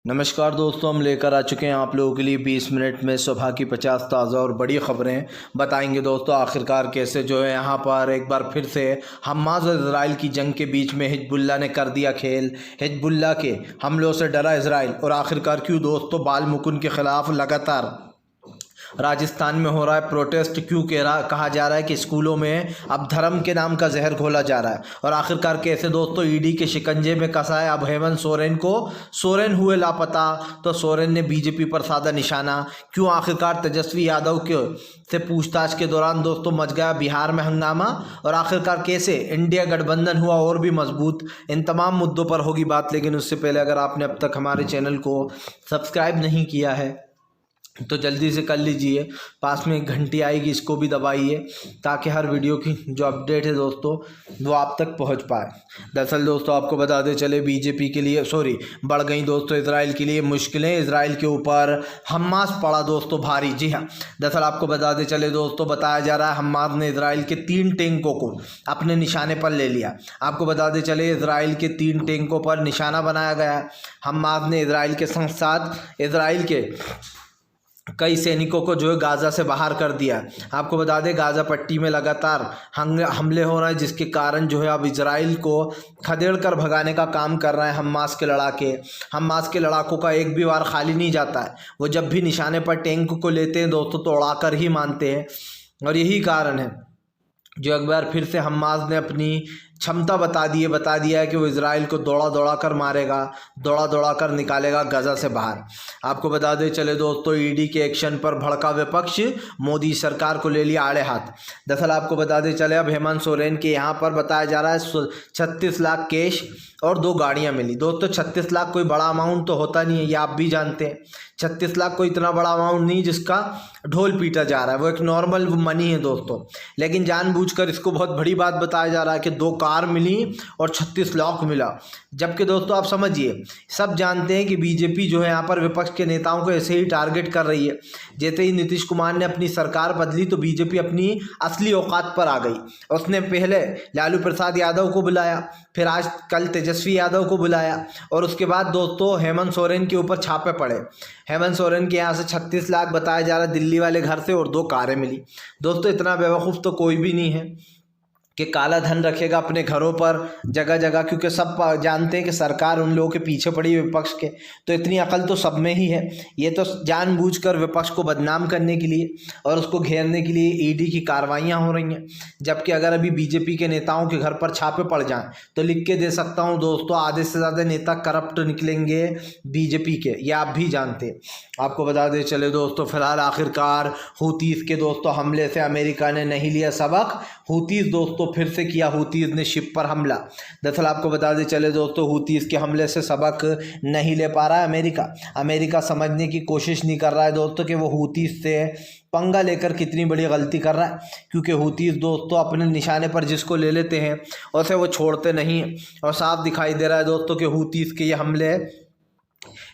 नमस्कार दोस्तों, हम लेकर आ चुके हैं आप लोगों के लिए 20 मिनट में सुबह की 50 ताज़ा और बड़ी ख़बरें बताएंगे। दोस्तों आखिरकार कैसे जो है यहाँ पर एक बार फिर से हमास और इजराइल की जंग के बीच में हिजबुल्लाह ने कर दिया खेल। हिजबुल्लाह के हमलों से डरा इजराइल और आखिरकार क्यों दोस्तों बाल मुकुन के ख़िलाफ़ लगातार राजस्थान में हो रहा है प्रोटेस्ट, क्यों कहा जा रहा है कि स्कूलों में अब धर्म के नाम का जहर घोला जा रहा है और आखिरकार कैसे दोस्तों ईडी के शिकंजे में कसा है अब हेमंत सोरेन को। सोरेन हुए लापता तो सोरेन ने बीजेपी पर साधा निशाना, क्यों आखिरकार तेजस्वी यादव के से पूछताछ के दौरान दोस्तों मच गया बिहार में हंगामा और आखिरकार कैसे इंडिया गठबंधन हुआ और भी मजबूत। इन तमाम मुद्दों पर होगी बात, लेकिन उससे पहले अगर आपने अब तक हमारे चैनल को सब्सक्राइब नहीं किया है तो जल्दी से कर लीजिए। पास में एक घंटी आएगी, इसको भी दबाइए ताकि हर वीडियो की जो अपडेट है दोस्तों वो आप तक पहुंच पाए। दरअसल दोस्तों आपको बताते चले बीजेपी के लिए बढ़ गई दोस्तों इजराइल के लिए मुश्किलें। इजराइल के ऊपर हमास पड़ा दोस्तों भारी। जी हाँ, दरअसल आपको बताते चले दोस्तों बताया जा रहा है हमास ने इजराइल के 3 टैंकों को अपने निशाने पर ले लिया। आपको बताते चले इजराइल के 3 टैंकों पर निशाना बनाया गया। हमास ने इजराइल के साथ साथ इजराइल के कई सैनिकों को जो है गाज़ा से बाहर कर दिया। आपको बता दें गाज़ा पट्टी में लगातार हमले हो रहे हैं, जिसके कारण जो है अब इजराइल को खदेड़ कर भगाने का काम कर रहे हैं हमास के लड़ाके। हमास के लड़ाकों का एक भी वार खाली नहीं जाता है। वो जब भी निशाने पर टैंक को लेते हैं दोस्तों तो उड़ाकर ही मानते हैं और यही कारण है जो एक बार फिर से हमास ने अपनी क्षमता बता दिया है कि वो इजराइल को दौड़ा कर मारेगा, दौड़ा कर निकालेगा गाज़ा से बाहर। आपको बता दें चले दोस्तों ईडी के एक्शन पर भड़का विपक्ष, मोदी सरकार को ले लिया आड़े हाथ। दरअसल आपको बता दें चले अब हेमंत सोरेन के यहाँ पर बताया जा रहा है 36 लाख कैश और 2 गाड़ियाँ मिली। दोस्तों 36 लाख कोई बड़ा अमाउंट तो होता नहीं है, ये आप भी जानते हैं। 36 लाख कोई इतना बड़ा अमाउंट नहीं जिसका ढोल पीटा जा रहा है, वो एक नॉर्मल मनी है दोस्तों। लेकिन जानबूझकर इसको बहुत बड़ी बात बताया जा रहा है कि 2 कार मिली और 36 लाख मिला। जबकि दोस्तों आप समझिए, सब जानते हैं कि बीजेपी जो है यहाँ पर विपक्ष के नेताओं को ऐसे ही टारगेट कर रही है। जैसे ही नीतीश कुमार ने अपनी सरकार बदली तो बीजेपी अपनी असली औकात पर आ गई। उसने पहले लालू प्रसाद यादव को बुलाया, फिर आज कल तेजस्वी यादव को बुलाया और उसके बाद दोस्तों हेमंत सोरेन के ऊपर छापे पड़े। हेमंत सोरेन के यहाँ से 36 लाख बताया जा रहा है दिल्ली वाले घर से और 2 कारें मिली। दोस्तों इतना बेवकूफ़ तो कोई भी नहीं है कि काला धन रखेगा अपने घरों पर जगह जगह, क्योंकि सब जानते हैं कि सरकार उन लोगों के पीछे पड़ी है विपक्ष के, तो इतनी अकल तो सब में ही है। ये तो जानबूझकर विपक्ष को बदनाम करने के लिए और उसको घेरने के लिए ईडी की कार्रवाइयाँ हो रही हैं। जबकि अगर अभी बीजेपी के नेताओं के घर पर छापे पड़ जाएं तो लिख के दे सकता हूँ दोस्तों आधे से ज़्यादा नेता करप्ट निकलेंगे बीजेपी के, ये आप भी जानते हैं। आपको बता दें चले दोस्तों फिलहाल आखिरकार हूतीस के दोस्तों हमले से अमेरिका ने नहीं लिया सबक। हूतीस दोस्तों फिर से किया हूतीस ने शिप पर हमला। दरअसल आपको बता दें चले दोस्तों हूतीस के हमले से सबक नहीं ले पा रहा है अमेरिका समझने की कोशिश नहीं कर रहा है दोस्तों कि वो हूतीस से पंगा लेकर कितनी बड़ी गलती कर रहा है, क्योंकि हूतीस दोस्तों अपने निशाने पर जिसको ले लेते हैं उसे वो छोड़ते नहीं हैं। और साफ दिखाई दे रहा है दोस्तों कि हूतीस के ये हमले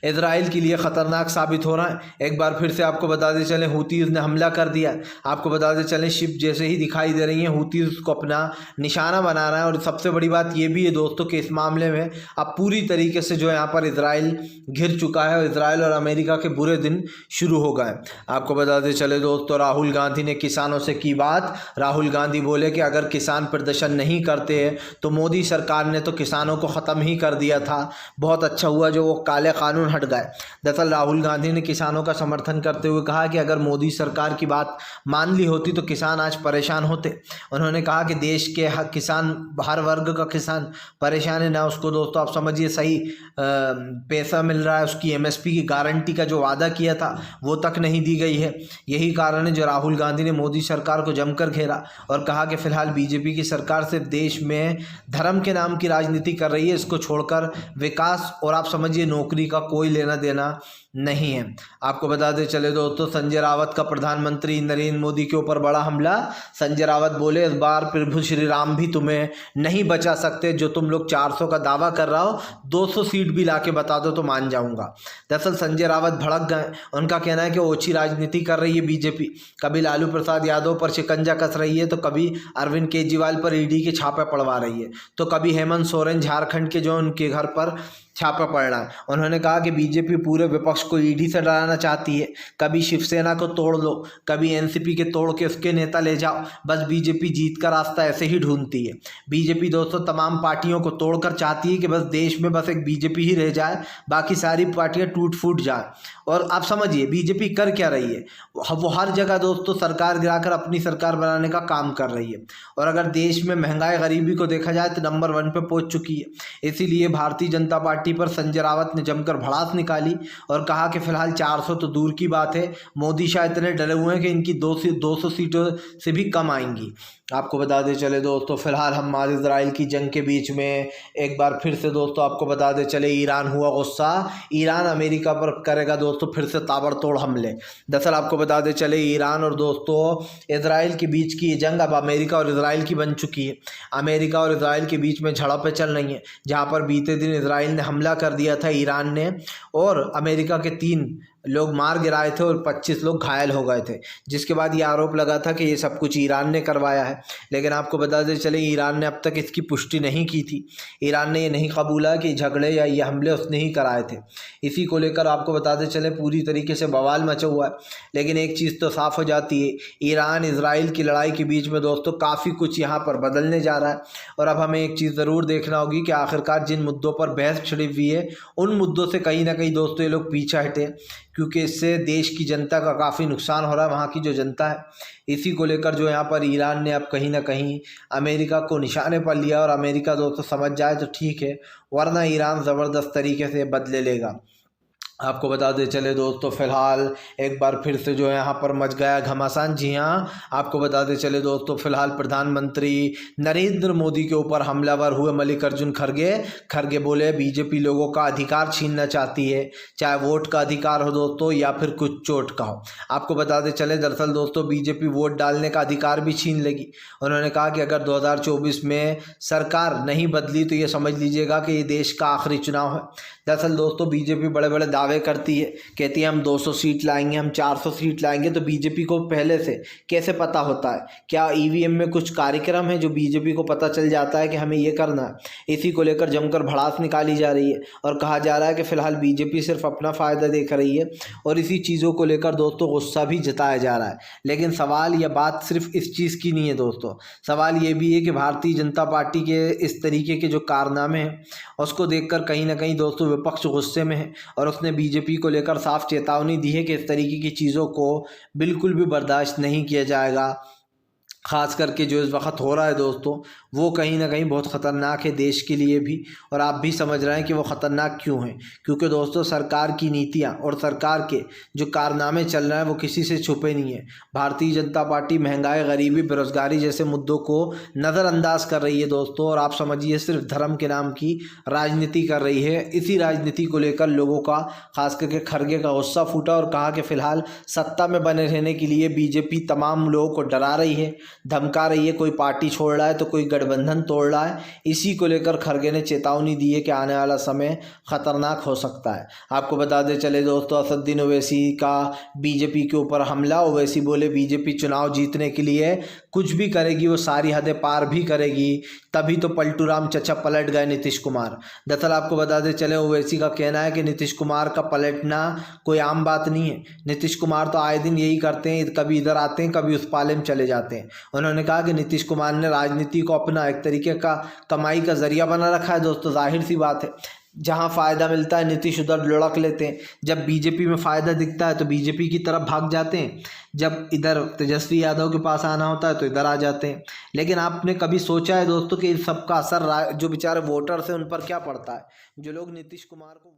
इजराइल के लिए ख़तरनाक साबित हो रहा है। एक बार फिर से आपको बताते चलें हूतीस ने हमला कर दिया। आपको बताते चलें शिप जैसे ही दिखाई दे रही है हूतीस को अपना निशाना बना रहा है। और सबसे बड़ी बात ये भी है दोस्तों कि इस मामले में अब पूरी तरीके से जो है यहाँ पर इजराइल घिर चुका है और इजराइल और अमेरिका के बुरे दिन शुरू हो गए। आपको बताते चले दोस्तों राहुल गांधी ने किसानों से की बात। राहुल गांधी बोले कि अगर किसान प्रदर्शन नहीं करते हैं तो मोदी सरकार ने तो किसानों को ख़त्म ही कर दिया था, बहुत अच्छा हुआ जो वो काले कानून हट गए। दरअसल राहुल गांधी ने किसानों का समर्थन करते हुए कहा कि अगर मोदी सरकार की बात मान ली होती तो किसान आज परेशान होते। उन्होंने कहा कि देश के किसान, हर वर्ग का किसान परेशान है ना, उसको दोस्तों आप समझिए सही पैसा मिल रहा है, उसकी एमएसपी की गारंटी का जो वादा किया था वो तक नहीं दी गई है। यही कारण है जो राहुल गांधी ने मोदी सरकार को जमकर घेरा और कहा कि फिलहाल बीजेपी की सरकार सिर्फ देश में धर्म के नाम की राजनीति कर रही है, इसको छोड़कर विकास और आप समझिए नौकरी का कोई लेना देना नहीं है। आपको बताते चले दोस्तों संजय रावत का प्रधानमंत्री नरेंद्र मोदी के ऊपर बड़ा हमला। संजय रावत बोले इस बार प्रभु श्री राम भी तुम्हें नहीं बचा सकते, जो तुम लोग 400 का दावा कर रहा हो 200 सीट भी लाके बता दो तो मान जाऊंगा। दरअसल संजय रावत भड़क गए। उनका कहना है कि ओछी राजनीति कर रही है बीजेपी, कभी लालू प्रसाद यादव पर शिकंजा कस रही है तो कभी अरविंद केजरीवाल पर ईडी के छापे पड़वा रही है, तो कभी हेमंत सोरेन झारखंड के जो उनके घर पर छापा पड़ रहा है। उन्होंने कहा कि बीजेपी पूरे विपक्ष को ईडी से डराना चाहती है, कभी शिवसेना को तोड़ लो, कभी एनसीपी के तोड़ के उसके नेता ले जाओ, बस बीजेपी जीत का रास्ता ऐसे ही ढूंढती है। बीजेपी दोस्तों तमाम पार्टियों को तोड़कर चाहती है कि बस देश में बस एक बीजेपी ही रह जाए, बाकी सारी पार्टियां टूट फूट जाए। और आप समझिए बीजेपी कर क्या रही है, वो हर जगह दोस्तों सरकार गिराकर अपनी सरकार बनाने का काम कर रही है। और अगर देश में महंगाई गरीबी को देखा जाए तो नंबर 1 पे पहुंच चुकी है। इसीलिए भारतीय जनता पार्टी पर संजय रावत ने जमकर भड़ास निकाली और कहा कि फिलहाल 400 तो दूर की बात है, मोदी शाह इतने डरे हुए हैं कि इनकी 200 सीटों से भी कम आएंगी। आपको बता दें चले दोस्तों, फिलहाल हमास इजराइल की जंग के बीच में एक बार फिर से दोस्तों आपको बता दें चले ईरान हुआ गुस्सा। ईरान अमेरिका पर करेगा दोस्तों फिर से ताबड़तोड़ हमले। दरअसल आपको बता दें चले ईरान और दोस्तों इजराइल के बीच की ये जंग अब अमेरिका और इजराइल की बन चुकी है। अमेरिका और इजराइल के बीच में झड़पें चल रही हैं, जहाँ पर बीते दिन इजराइल ने हमला कर दिया था ईरान ने, और अमेरिका के 3 लोग मार गिराए थे और 25 लोग घायल हो गए थे, जिसके बाद ये आरोप लगा था कि ये सब कुछ ईरान ने करवाया है। लेकिन आपको बता दें चले ईरान ने अब तक इसकी पुष्टि नहीं की थी। ईरान ने ये नहीं कबूला कि झगड़े या ये हमले उसने ही कराए थे। इसी को लेकर आपको बताते चले पूरी तरीके से बवाल मचा हुआ है। लेकिन एक चीज़ तो साफ़ हो जाती है, ईरान इजराइल की लड़ाई के बीच में दोस्तों काफ़ी कुछ यहाँ पर बदलने जा रहा है। और अब हमें एक चीज़ ज़रूर देखना होगी कि आखिरकार जिन मुद्दों पर बहस छिड़ी हुई है उन मुद्दों से कहीं ना कहीं दोस्तों ये लोग पीछे हटे, क्योंकि इससे देश की जनता का काफ़ी नुकसान हो रहा है, वहाँ की जो जनता है। इसी को लेकर जो यहाँ पर ईरान ने अब कहीं ना कहीं अमेरिका को निशाने पर लिया, और अमेरिका दोस्तों समझ जाए तो ठीक है, वरना ईरान ज़बरदस्त तरीके से बदले लेगा। आपको बता दें चले दोस्तों, फिलहाल एक बार फिर से जो है यहाँ पर मच गया घमासान। जी हाँ, आपको बता दें चले दोस्तों, फिलहाल प्रधानमंत्री नरेंद्र मोदी के ऊपर हमलावर हुए मल्लिकार्जुन खड़गे बोले बीजेपी लोगों का अधिकार छीनना चाहती है, चाहे वोट का अधिकार हो दोस्तों या फिर कुछ चोट का हो। आपको बता दें चले दरअसल दोस्तों बीजेपी वोट डालने का अधिकार भी छीन लेगी। उन्होंने कहा कि अगर 2024 में सरकार नहीं बदली तो ये समझ लीजिएगा कि ये देश का आखिरी चुनाव है। दरअसल दोस्तों बीजेपी बड़े बड़े दावे करती है, कहती है हम 200 सीट लाएंगे, हम 400 सीट लाएंगे। तो बीजेपी को पहले से कैसे पता होता है? क्या ईवीएम में कुछ कार्यक्रम है जो बीजेपी को पता चल जाता है कि हमें ये करना है? इसी को लेकर जमकर भड़ास निकाली जा रही है और कहा जा रहा है कि फिलहाल बीजेपी सिर्फ अपना फ़ायदा देख रही है, और इसी चीज़ों को लेकर दोस्तों गुस्सा भी जताया जा रहा है। लेकिन सवाल या बात सिर्फ इस चीज़ की नहीं है दोस्तों, सवाल ये भी है कि भारतीय जनता पार्टी के इस तरीके के जो कारनामे हैं उसको देखकर कहीं ना कहीं दोस्तों विपक्ष गुस्से में है, और उसने बीजेपी को लेकर साफ चेतावनी दी है कि इस तरीके की चीज़ों को बिल्कुल भी बर्दाश्त नहीं किया जाएगा। ख़ास करके जो इस वक्त हो रहा है दोस्तों वो कहीं ना कहीं बहुत ख़तरनाक है देश के लिए भी, और आप भी समझ रहे हैं कि वो ख़तरनाक क्यों है। क्योंकि दोस्तों सरकार की नीतियां और सरकार के जो कारनामे चल रहे हैं वो किसी से छुपे नहीं है। भारतीय जनता पार्टी महंगाई, गरीबी, बेरोज़गारी जैसे मुद्दों को नज़रअंदाज कर रही है दोस्तों, और आप समझिए सिर्फ धर्म के नाम की राजनीति कर रही है। इसी राजनीति को लेकर लोगों का, खास करके खड़गे का गुस्सा फूटा और कहा कि फ़िलहाल सत्ता में बने रहने के लिए बीजेपी तमाम लोगों को डरा रही है, धमका रही है, कोई पार्टी छोड़ रहा है तो कोई गठबंधन तोड़ रहा है। इसी को लेकर खड़गे ने चेतावनी दी है कि आने वाला समय खतरनाक हो सकता है। आपको बता दें चले दोस्तों, असदुद्दीन ओवैसी का बीजेपी के ऊपर हमला। ओवैसी बोले बीजेपी चुनाव जीतने के लिए कुछ भी करेगी, वो सारी हदें पार भी करेगी, तभी तो पलटू राम चचा पलट गए नीतीश कुमार। दरअसल आपको बता दें चले ओवैसी का कहना है कि नीतीश कुमार का पलटना कोई आम बात नहीं है। नीतीश कुमार तो आए दिन यही करते हैं, कभी इधर आते हैं कभी उस पाले में चले जाते हैं। उन्होंने कहा कि नीतीश कुमार ने राजनीति को अपना एक तरीके का कमाई का जरिया बना रखा है दोस्तों। जाहिर सी बात है, जहां फ़ायदा मिलता है नीतीश उधर लुढ़क लेते हैं। जब बीजेपी में फ़ायदा दिखता है तो बीजेपी की तरफ भाग जाते हैं, जब इधर तेजस्वी यादव के पास आना होता है तो इधर आ जाते हैं। लेकिन आपने कभी सोचा है दोस्तों कि इन सबका असर जो बेचारे वोटर्स हैं उन पर क्या पड़ता है, जो लोग नीतीश कुमार को